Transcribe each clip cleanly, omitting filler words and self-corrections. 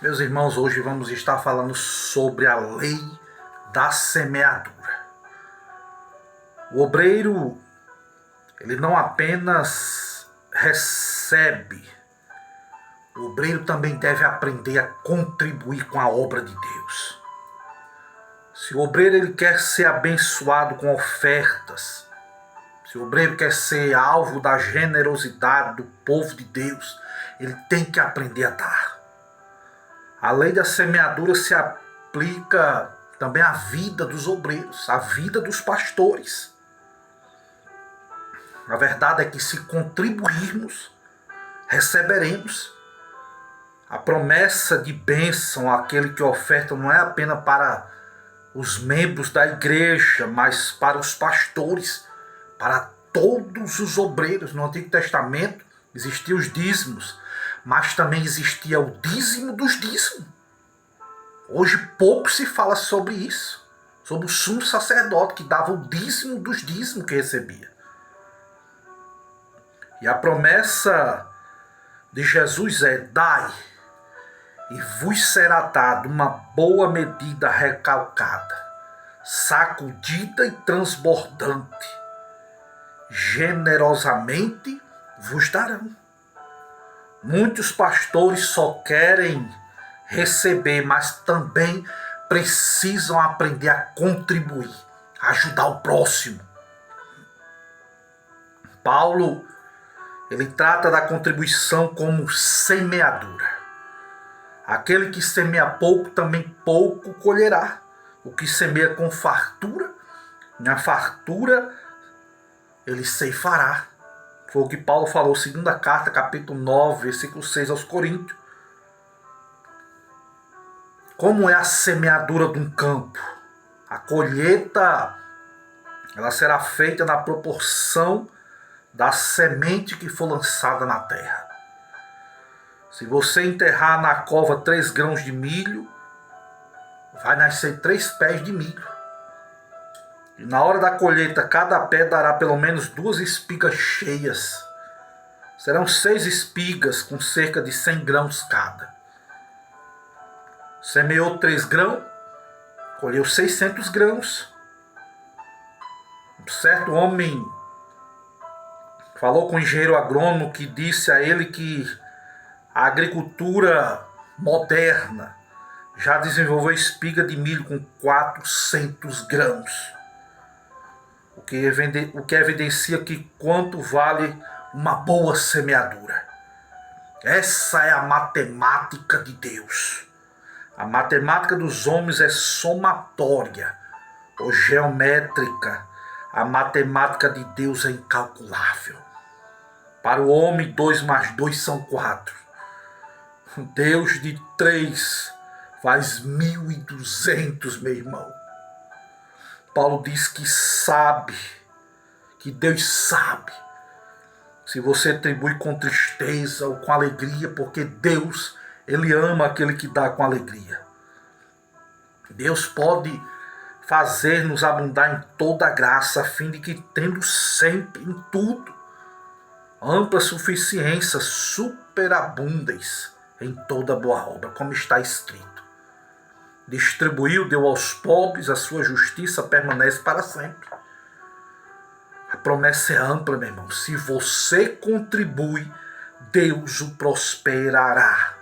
Meus irmãos, hoje vamos estar falando sobre a lei da semeadura. O obreiro, ele não apenas recebe, o obreiro também deve aprender a contribuir com a obra de Deus. Se o obreiro ele quer ser abençoado com ofertas, se o obreiro quer ser alvo da generosidade do povo de Deus, ele tem que aprender a dar. A lei da semeadura se aplica também à vida dos obreiros, à vida dos pastores. A verdade é que se contribuirmos, receberemos. A promessa de bênção àquele que oferta não é apenas para os membros da igreja, mas para os pastores, para todos os obreiros. No Antigo Testamento existiam os dízimos, mas também existia o dízimo dos dízimos. Hoje pouco se fala sobre isso, sobre o sumo sacerdote que dava o dízimo dos dízimos que recebia. E a promessa de Jesus é: dai, e vos será dado uma boa medida recalcada, sacudida e transbordante, generosamente vos darão. Muitos pastores só querem receber, mas também precisam aprender a contribuir, a ajudar o próximo. Paulo, ele trata da contribuição como semeadura. Aquele que semeia pouco, também pouco colherá. O que semeia com fartura, na fartura ele ceifará. Foi o que Paulo falou, segunda carta, capítulo 9, versículo 6 aos Coríntios. Como é a semeadura de um campo? A colheita, ela será feita na proporção da semente que for lançada na terra. Se você enterrar na cova 3 grãos de milho, vai nascer 3 pés de milho. E na hora da colheita, cada pé dará pelo menos 2 espigas cheias. Serão 6 espigas com cerca de 100 grãos cada. Semeou 3 grãos, colheu 600 grãos. Um certo homem falou com o engenheiro agrônomo que disse a ele que a agricultura moderna já desenvolveu espiga de milho com 400 grãos. O que evidencia que quanto vale uma boa semeadura. Essa é a matemática de Deus. A matemática dos homens é somatória ou geométrica. A matemática de Deus é incalculável. Para o homem, 2 mais 2 são 4. Deus de 3 faz 1.200, meu irmão. Paulo diz que sabe, que Deus sabe, se você atribui com tristeza ou com alegria, porque Deus, Ele ama aquele que dá com alegria. Deus pode fazer-nos abundar em toda a graça, a fim de que, tendo sempre em tudo ampla suficiência, superabundeis em toda boa obra, como está escrito. Distribuiu, deu aos pobres, a sua justiça permanece para sempre. A promessa é ampla, meu irmão. Se você contribui, Deus o prosperará.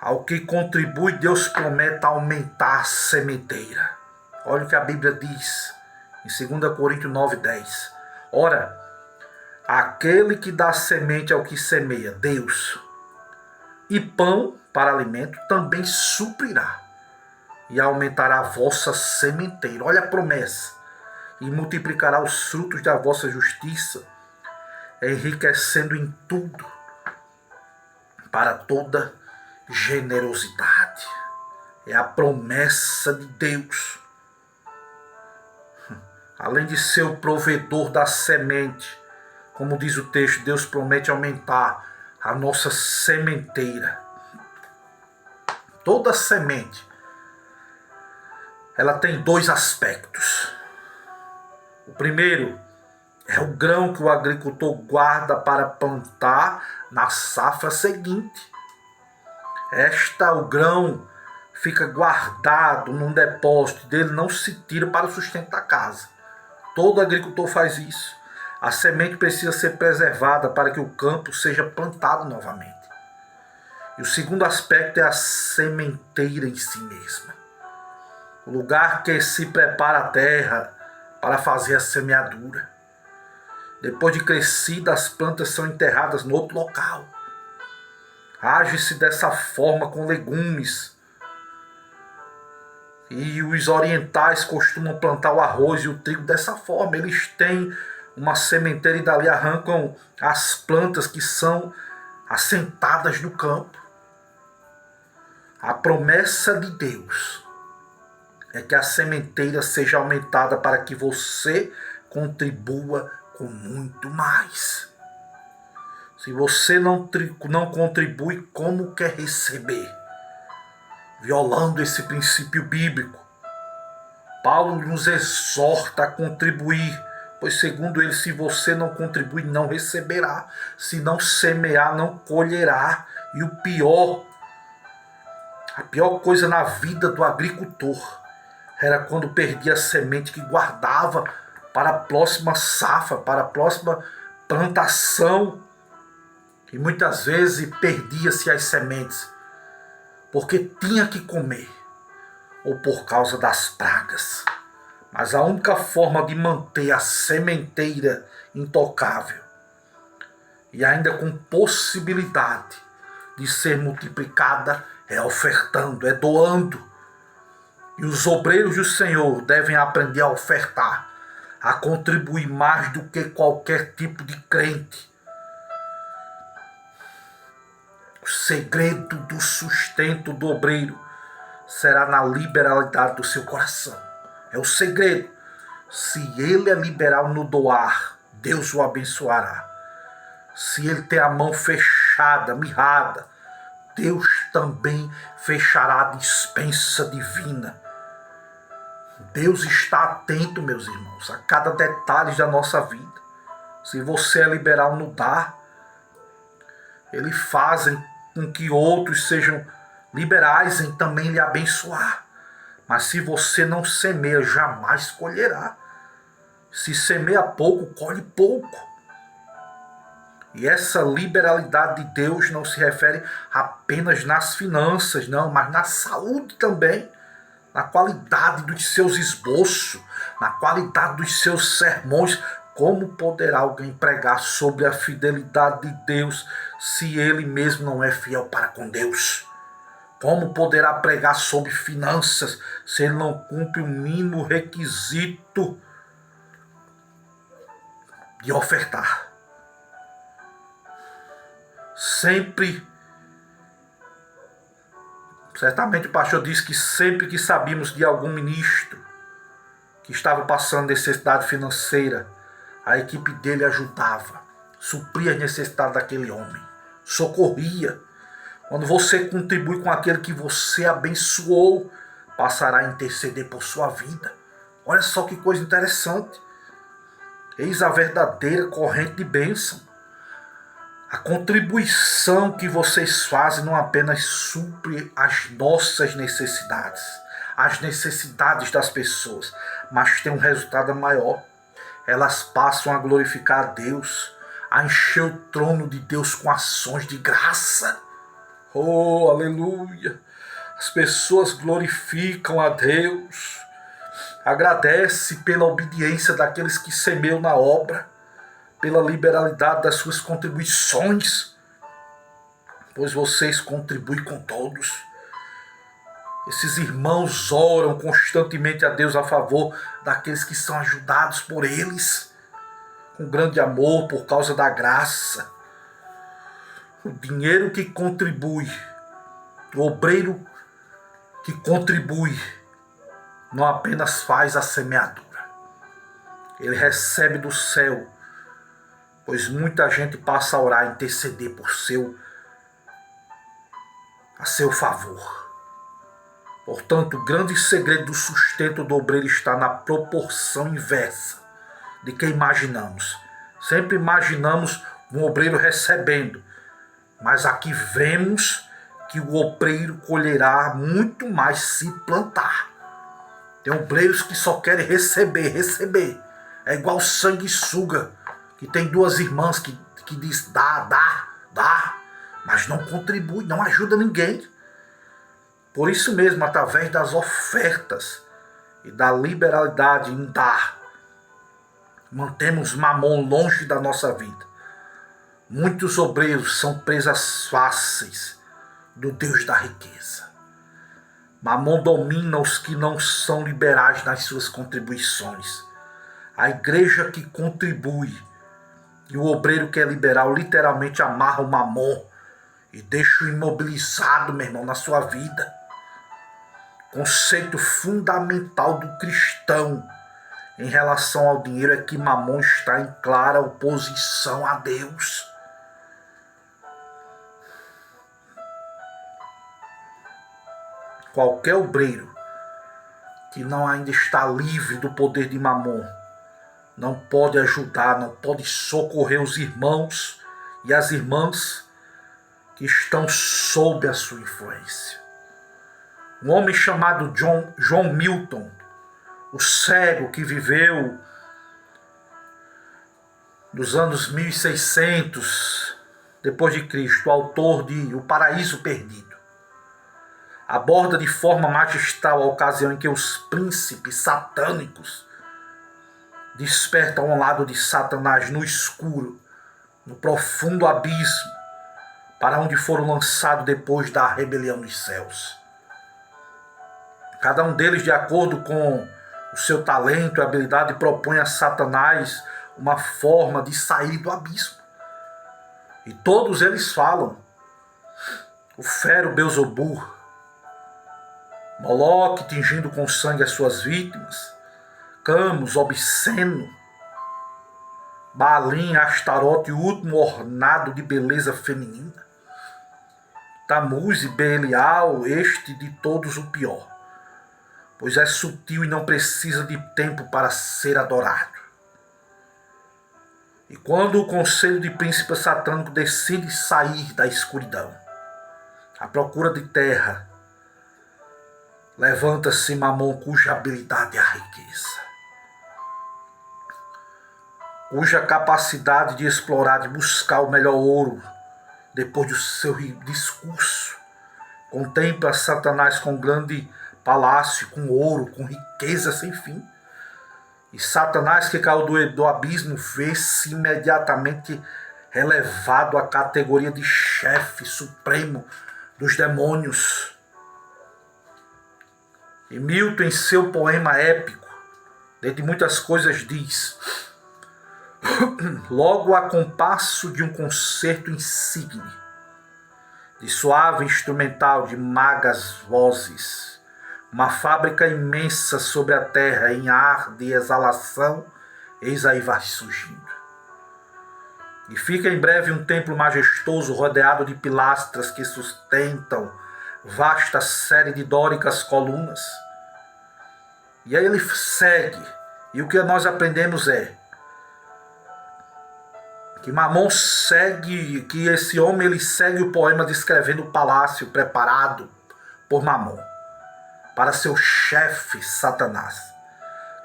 Ao que contribui, Deus promete aumentar a sementeira. Olha o que a Bíblia diz em 2 Coríntios 9:10. Ora, aquele que dá semente ao que semeia, Deus, e pão para alimento, também suprirá e aumentará a vossa sementeira. Olha a promessa. E multiplicará os frutos da vossa justiça, enriquecendo em tudo para toda generosidade. É a promessa de Deus. Além de ser o provedor da semente, como diz o texto, Deus promete aumentar a nossa sementeira. Toda semente, ela tem 2 aspectos. O primeiro é o grão que o agricultor guarda para plantar na safra seguinte. O grão fica guardado num depósito, dele não se tira para o sustento da casa. Todo agricultor faz isso. A semente precisa ser preservada para que o campo seja plantado novamente. E o segundo aspecto é a sementeira em si mesma. O lugar que se prepara a terra para fazer a semeadura. Depois de crescida, as plantas são enterradas no outro local. Age-se dessa forma com legumes. E os orientais costumam plantar o arroz e o trigo dessa forma. Eles têm uma sementeira e dali arrancam as plantas que são assentadas no campo. A promessa de Deus é que a sementeira seja aumentada para que você contribua com muito mais. Se você não contribui, como quer receber? Violando esse princípio bíblico. Paulo nos exorta a contribuir, pois segundo ele, se você não contribui, não receberá. Se não semear, não colherá. E a pior coisa na vida do agricultor era quando perdia a semente que guardava para a próxima safra, para a próxima plantação. E muitas vezes perdia-se as sementes, porque tinha que comer, ou por causa das pragas. Mas a única forma de manter a sementeira intocável, e ainda com possibilidade de ser multiplicada, é ofertando, é doando. E os obreiros do Senhor devem aprender a ofertar, a contribuir mais do que qualquer tipo de crente. O segredo do sustento do obreiro será na liberalidade do seu coração. É o segredo. Se ele é liberal no doar, Deus o abençoará. Se ele tem a mão fechada, mirrada, Deus também fechará a dispensa divina. Deus está atento, meus irmãos, a cada detalhe da nossa vida. Se você é liberal no dar, Ele faz com que outros sejam liberais em também lhe abençoar. Mas se você não semeia, jamais colherá. Se semeia pouco, colhe pouco. E essa liberalidade de Deus não se refere apenas nas finanças, não, mas na saúde também, na qualidade dos seus esboços, na qualidade dos seus sermões. Como poderá alguém pregar sobre a fidelidade de Deus se ele mesmo não é fiel para com Deus? Como poderá pregar sobre finanças se ele não cumpre o mínimo requisito de ofertar? Certamente o pastor disse que sempre que sabíamos de algum ministro que estava passando necessidade financeira, a equipe dele ajudava, supria as necessidades daquele homem, socorria. Quando você contribui com aquele que você abençoou, passará a interceder por sua vida. Olha só que coisa interessante. Eis a verdadeira corrente de bênção. A contribuição que vocês fazem não apenas supre as nossas necessidades, as necessidades das pessoas, mas tem um resultado maior. Elas passam a glorificar a Deus, a encher o trono de Deus com ações de graça. Oh, aleluia! As pessoas glorificam a Deus, agradece pela obediência daqueles que semeiam na obra, pela liberalidade das suas contribuições, pois vocês contribuem com todos. Esses irmãos oram constantemente a Deus a favor daqueles que são ajudados por eles, com grande amor, por causa da graça. O dinheiro que contribui, o obreiro que contribui, não apenas faz a semeadura, ele recebe do céu, pois muita gente passa a orar e interceder a seu favor. Portanto, o grande segredo do sustento do obreiro está na proporção inversa de que imaginamos. Sempre imaginamos um obreiro recebendo, mas aqui vemos que o obreiro colherá muito mais se plantar. Tem obreiros que só querem receber, receber. É igual sanguessuga, que tem duas irmãs que diz dá, mas não contribui, não ajuda ninguém. Por isso mesmo, através das ofertas e da liberalidade em dar, mantemos Mamon longe da nossa vida. Muitos obreiros são presas fáceis do Deus da riqueza. Mamon domina os que não são liberais nas suas contribuições. A igreja que contribui e o obreiro que é liberal literalmente amarra o Mamon e deixa o imobilizado, meu irmão, na sua vida. Conceito fundamental do cristão em relação ao dinheiro é que Mamon está em clara oposição a Deus. Qualquer obreiro que não ainda está livre do poder de Mamon não pode ajudar, não pode socorrer os irmãos e as irmãs que estão sob a sua influência. Um homem chamado John Milton, o cego que viveu nos anos 1600 depois de Cristo, autor de O Paraíso Perdido, aborda de forma magistral a ocasião em que os príncipes satânicos despertam ao lado de Satanás no escuro, no profundo abismo, para onde foram lançados depois da rebelião dos céus. Cada um deles, de acordo com o seu talento e habilidade, propõe a Satanás uma forma de sair do abismo. E todos eles falam: o fero Belzebub, Moloque tingindo com sangue as suas vítimas, Camus obsceno, Baalim, Astarote, o último ornado de beleza feminina, Tamuz e Belial, este de todos o pior, pois é sutil e não precisa de tempo para ser adorado. E quando o conselho de príncipe satânico decide sair da escuridão, à procura de terra, levanta-se Mamon, cuja habilidade é a riqueza, cuja capacidade de explorar, de buscar o melhor ouro, depois do seu discurso, contempla Satanás com um grande palácio, com ouro, com riqueza sem fim. E Satanás, que caiu do abismo, vê-se imediatamente elevado à categoria de chefe supremo dos demônios. E Milton, em seu poema épico, dentre muitas coisas, diz: logo a compasso de um concerto insigne, de suave instrumental, de magas vozes, uma fábrica imensa sobre a terra em ar de exalação, eis aí vai surgindo. E fica em breve um templo majestoso rodeado de pilastras que sustentam vasta série de dóricas colunas. E aí ele segue, e o que nós aprendemos é que Mamon segue, que esse homem ele segue o poema descrevendo o palácio preparado por Mamon para seu chefe Satanás,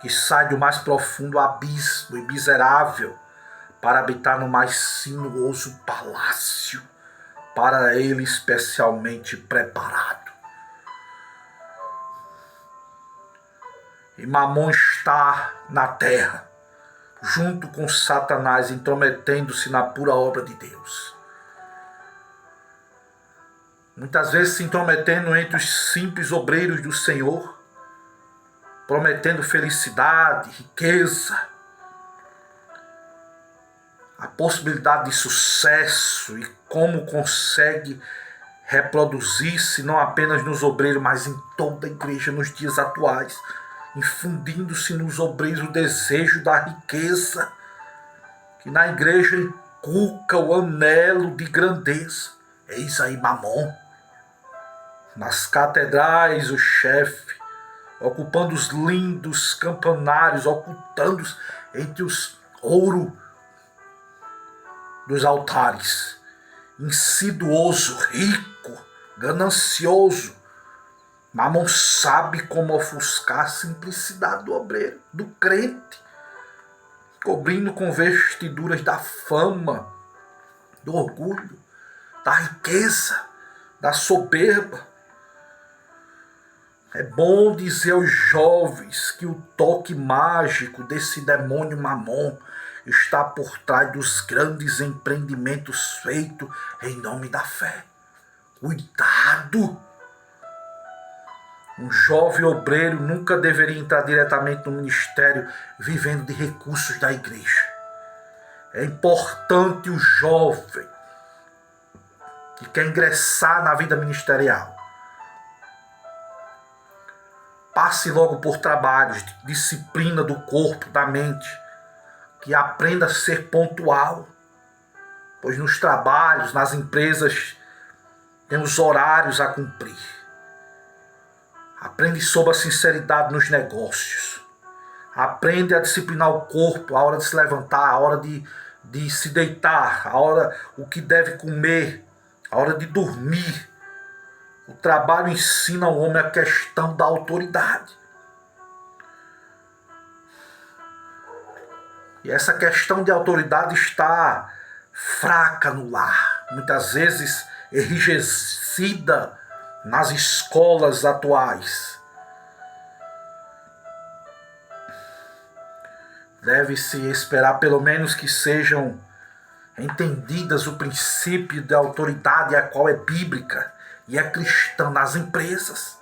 que sai do mais profundo abismo e miserável para habitar no mais sinuoso palácio para ele especialmente preparado. E Mamon está na terra, junto com Satanás, intrometendo-se na pura obra de Deus. Muitas vezes se intrometendo entre os simples obreiros do Senhor, prometendo felicidade, riqueza, a possibilidade de sucesso e como consegue reproduzir-se não apenas nos obreiros, mas em toda a igreja nos dias atuais, infundindo-se nos obreiros o desejo da riqueza, que na igreja inculca o anelo de grandeza. Eis aí Mamon, nas catedrais o chefe, ocupando os lindos campanários, ocultando-os entre os ouro dos altares, insiduoso, rico, ganancioso. Mamon sabe como ofuscar a simplicidade do obreiro, do crente, cobrindo com vestiduras da fama, do orgulho, da riqueza, da soberba. É bom dizer aos jovens que o toque mágico desse demônio Mamon está por trás dos grandes empreendimentos feitos em nome da fé. Cuidado! Um jovem obreiro nunca deveria entrar diretamente no ministério vivendo de recursos da igreja. É importante o jovem que quer ingressar na vida ministerial passe logo por trabalhos de disciplina do corpo, da mente, que aprenda a ser pontual, pois nos trabalhos, nas empresas, temos horários a cumprir. Aprende sobre a sinceridade nos negócios. Aprende a disciplinar o corpo, a hora de se levantar, a hora de se deitar, o que deve comer, a hora de dormir. O trabalho ensina ao homem a questão da autoridade. E essa questão de autoridade está fraca no lar, muitas vezes enrijecida nas escolas atuais. Deve-se esperar pelo menos que sejam entendidas o princípio da autoridade, a qual é bíblica e é cristã nas empresas.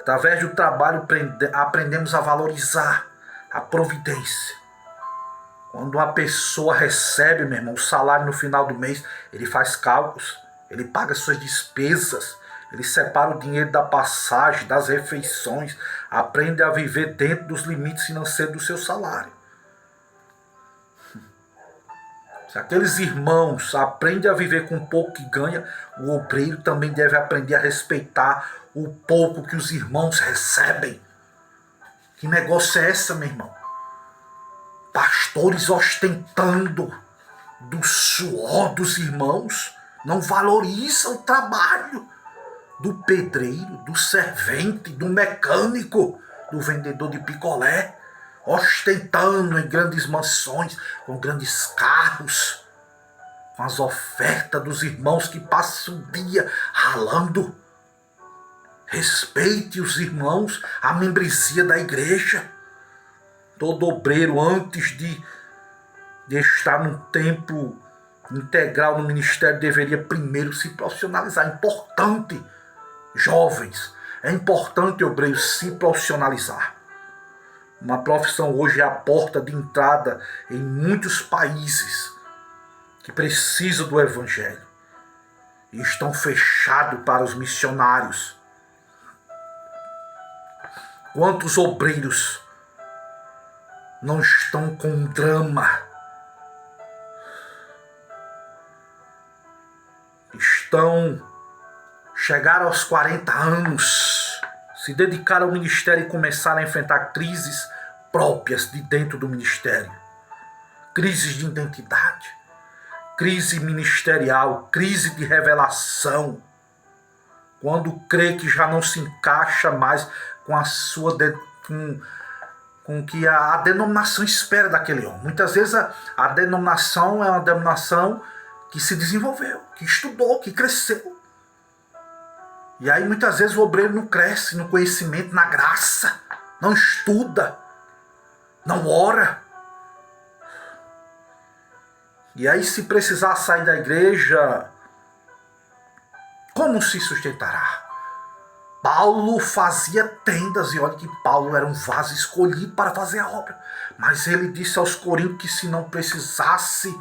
Através do trabalho aprendemos a valorizar a providência. Quando uma pessoa recebe, meu irmão, o salário no final do mês, ele faz cálculos, ele paga suas despesas, ele separa o dinheiro da passagem, das refeições, aprende a viver dentro dos limites financeiros do seu salário. Se aqueles irmãos aprendem a viver com o pouco que ganha, o obreiro também deve aprender a respeitar o pouco que os irmãos recebem. Que negócio é esse, meu irmão? Pastores ostentando do suor dos irmãos, não valorizam o trabalho do pedreiro, do servente, do mecânico, do vendedor de picolé, ostentando em grandes mansões, com grandes carros, com as ofertas dos irmãos que passam o dia ralando. Respeite os irmãos, a membresia da igreja. Todo obreiro, antes de estar num tempo integral no ministério, deveria primeiro se profissionalizar. É importante, jovens, é importante, obreiro, se profissionalizar. Uma profissão hoje é a porta de entrada em muitos países que precisam do evangelho e estão fechados para os missionários. Quantos obreiros não estão com drama? Chegaram aos 40 anos, se dedicaram ao ministério e começaram a enfrentar crises próprias de dentro do ministério. Crises de identidade, crise ministerial, crise de revelação. Quando crê que já não se encaixa mais com a sua com o que a denominação espera daquele homem. Muitas vezes a denominação é uma denominação que se desenvolveu, que estudou, que cresceu. E aí muitas vezes o obreiro não cresce no conhecimento, na graça, não estuda, não ora. E aí se precisar sair da igreja, como se sustentará? Paulo fazia tendas, e olha que Paulo era um vaso escolhido para fazer a obra. Mas ele disse aos coríntios que se não precisasse,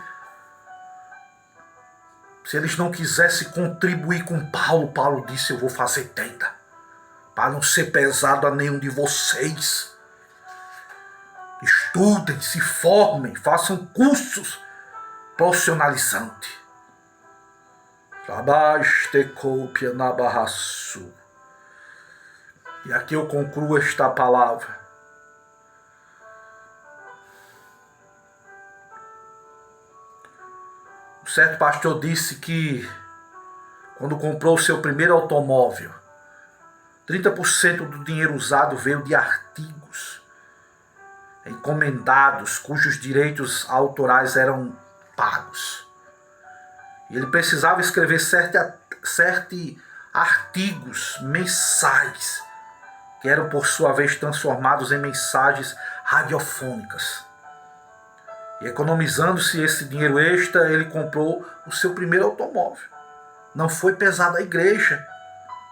se eles não quisessem contribuir com Paulo, Paulo disse: eu vou fazer tenda, para não ser pesado a nenhum de vocês. Estudem, se formem, façam cursos profissionalizantes. E aqui eu concluo esta palavra. Um certo pastor disse que quando comprou o seu primeiro automóvel, 30% do dinheiro usado veio de artigos encomendados, cujos direitos autorais eram pagos. E ele precisava escrever sete artigos mensais, que eram por sua vez transformados em mensagens radiofônicas. E economizando-se esse dinheiro extra, ele comprou o seu primeiro automóvel. Não foi pesado à igreja,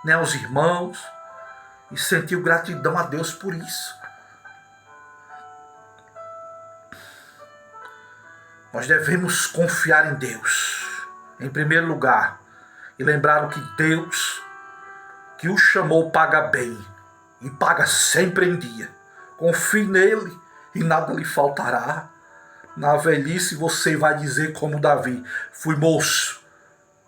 nem aos irmãos, e sentiu gratidão a Deus por isso. Nós devemos confiar em Deus, em primeiro lugar, e lembrar que Deus, que o chamou, paga bem, e paga sempre em dia. Confie nele e nada lhe faltará. Na velhice você vai dizer como Davi: fui moço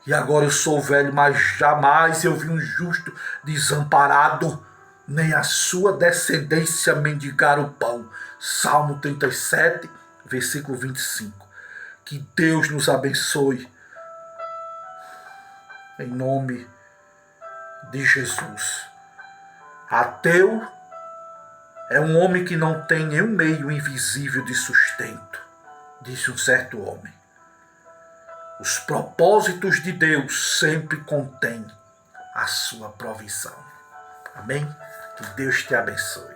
e agora eu sou velho, mas jamais eu vi um justo desamparado, nem a sua descendência mendigar o pão. Salmo 37, versículo 25. Que Deus nos abençoe, em nome de Jesus. Ateu é um homem que não tem nenhum meio invisível de sustento, disse um certo homem. Os propósitos de Deus sempre contêm a sua provisão. Amém? Que Deus te abençoe.